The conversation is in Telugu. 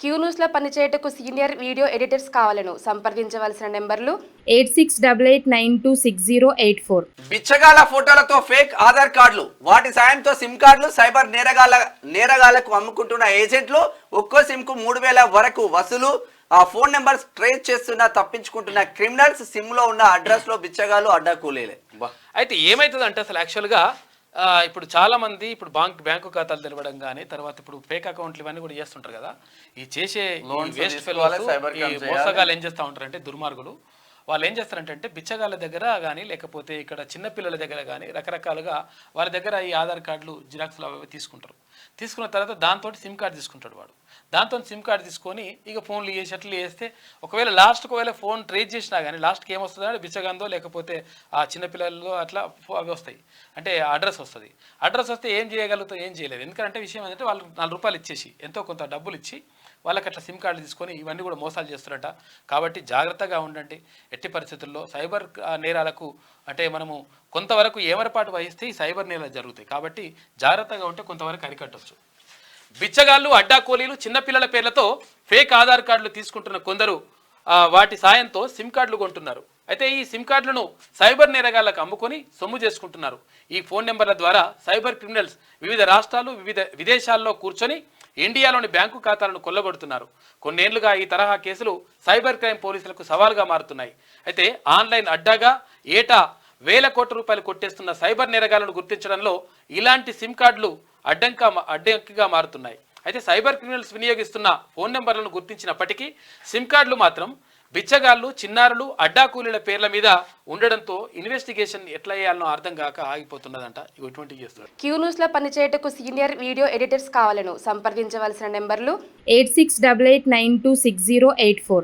క్యూ న్యూస్ లో పనిచేయటకు సీనియర్ వీడియో ఎడిటర్స్ కావాలను సంప్రదించవలసిన నెంబర్లు 8688926084. బిచ్చగాల ఫోటోలతో ఫేక్ ఆధార్ కార్డులు, వాటి సాయంతో సిమ్ కార్డులు సైబర్ నేరగాళ్లకు అమ్ముకుంటున్న ఏజెంట్లు ఒక్కో సిమ్ కు 3000 వరకు వసూలు. ఆ ఫోన్ నెంబర్స్ ట్రేస్ చేస్తున్న తప్పించుకుంటున్న క్రిమినల్స్ సిమ్ లో ఉన్న అడ్రస్ లో బిచ్చగాలు అడ్డా కూలీలే. అయితే ఏమైతుంది అంటే అసలు యాక్చువల్గా ఇప్పుడు చాలా మంది ఇప్పుడు బ్యాంకు ఖాతాలు తెలవడం కానీ తర్వాత ఇప్పుడు ఫేక్ అకౌంట్లు ఇవన్నీ కూడా చేస్తుంటారు కదా. ఈ చేసే వేస్ట్ ఫెలోస్ ఈ మోసగాళ్ళు ఏం చేస్తూ ఉంటారంటే దుర్మార్గులు వాళ్ళు ఏం చేస్తారంటే బిచ్చగాళ్ళ దగ్గర కానీ లేకపోతే ఇక్కడ చిన్నపిల్లల దగ్గర కానీ రకరకాలుగా వాళ్ళ దగ్గర ఈ ఆధార్ కార్డులు జిరాక్స్లు అవి తీసుకుంటారు. తీసుకున్న తర్వాత దాంతో సిమ్ కార్డు తీసుకుంటాడు వాడు. దాంతో సిమ్ కార్డు తీసుకొని ఇక ఫోన్లు చేసి అట్లా చేస్తే ఒకవేళ ఫోన్ ట్రేస్ చేసినా కానీ లాస్ట్కి ఏమొస్తుందంటే బిచ్చగాందో లేకపోతే ఆ చిన్నపిల్లలు అట్లా అవి వస్తాయి, అంటే అడ్రస్ వస్తుంది. అడ్రస్ వస్తే ఏం చేయగలుగుతాం, ఏం చేయలేదు. ఎందుకంటే విషయం ఏంటంటే వాళ్ళు 4 రూపాయలు ఇచ్చేసి ఎంతో కొంత డబ్బులు ఇచ్చి వాళ్ళకి అట్లా సిమ్ కార్డులు తీసుకొని ఇవన్నీ కూడా మోసాలు చేస్తారట. కాబట్టి జాగ్రత్తగా ఉండండి. ఎట్టి పరిస్థితుల్లో సైబర్ నేరాలకు అంటే మనము కొంతవరకు ఏమరపాటు వహిస్తే ఈ సైబర్ నేరాలు జరుగుతాయి. కాబట్టి జాగ్రత్తగా ఉంటే కొంతవరకు అరికట్టవచ్చు. బిచ్చగాళ్ళు, అడ్డా కూలీలు చిన్నపిల్లల పేర్లతో ఫేక్ ఆధార్ కార్డులు తీసుకుంటున్న కొందరు వాటి సాయంతో సిమ్ కార్డులు కొంటున్నారు. అయితే ఈ సిమ్ కార్డులను సైబర్ నేరగాళ్లకు అమ్ముకొని సొమ్ము చేసుకుంటున్నారు. ఈ ఫోన్ నెంబర్ల ద్వారా సైబర్ క్రిమినల్స్ వివిధ రాష్ట్రాలు విదేశాల్లో కూర్చొని ఇండియాలోని బ్యాంకు ఖాతాలను కొల్లగొడుతున్నారు. కొన్నేళ్లుగా ఈ తరహా కేసులు సైబర్ క్రైమ్ పోలీసులకు సవాల్గా మారుతున్నాయి. అయితే ఆన్లైన్ అడ్డాగా ఏటా 1000 కోట్ల రూపాయలు కొట్టేస్తున్న సైబర్ నేరగాళ్లను గుర్తించడంలో ఇలాంటి సిమ్ కార్డులు అడ్డంకిగా మారుతున్నాయి. అయితే సైబర్ క్రిమినల్స్ వినియోగిస్తున్న ఫోన్ నెంబర్లను గుర్తించినప్పటికీ సిమ్ కార్డులు మాత్రం బిచ్చగాళ్ళు, చిన్నారులు, అడ్డా కూలీల పేర్ల మీద ఉండడంతో ఇన్వెస్టిగేషన్ ఎట్లా చేయాలనో అర్థం కాక ఆగిపోతున్నదంట. ఇటువంటివి చేస్తున్నారు. క్యూ న్యూస్ లో పనిచేయటకు సీనియర్ వీడియో ఎడిటర్స్ కావాలను సంప్రదించవలసిన నెంబర్లు 8688926084.